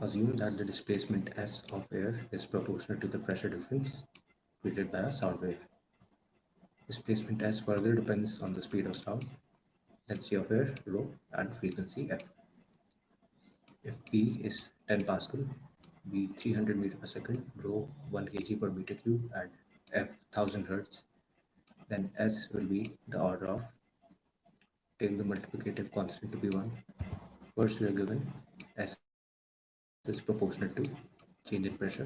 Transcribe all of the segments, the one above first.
Assume that the displacement S of air is proportional to the pressure difference created by a sound wave. Displacement S further depends on the speed of sound, density of air, rho, and frequency f. If P is 10 Pascal, V 300 meter per second, rho 1 kg per meter cube, and f 1000 Hertz, then S will be the order of, take the multiplicative constant to be 1. First we are given S is proportional to change in pressure,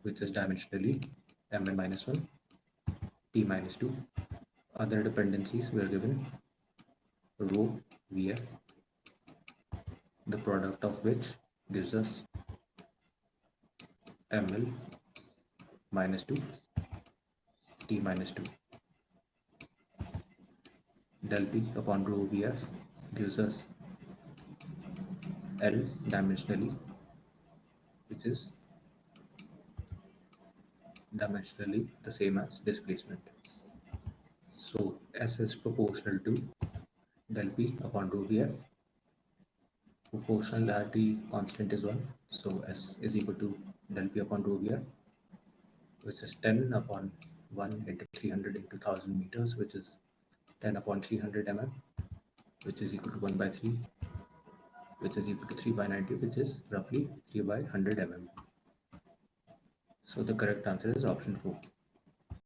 which is dimensionally Mn minus 1, T minus 2. Other dependencies we are given rho Vf, the product of which gives us ml minus 2, T minus 2. Del P upon rho Vf gives us L dimensionally, which is dimensionally the same as displacement. So S is proportional to del P upon rho Vf. Proportionality constant is 1, so S is equal to del P upon rho Vf, which is 10 upon 1 into 300 into 1000 meters, which is 10 upon 300 mm, which is equal to 1 by 3, which is equal to 3 by 90, which is roughly 3 by 100 mm. So the correct answer is option 4.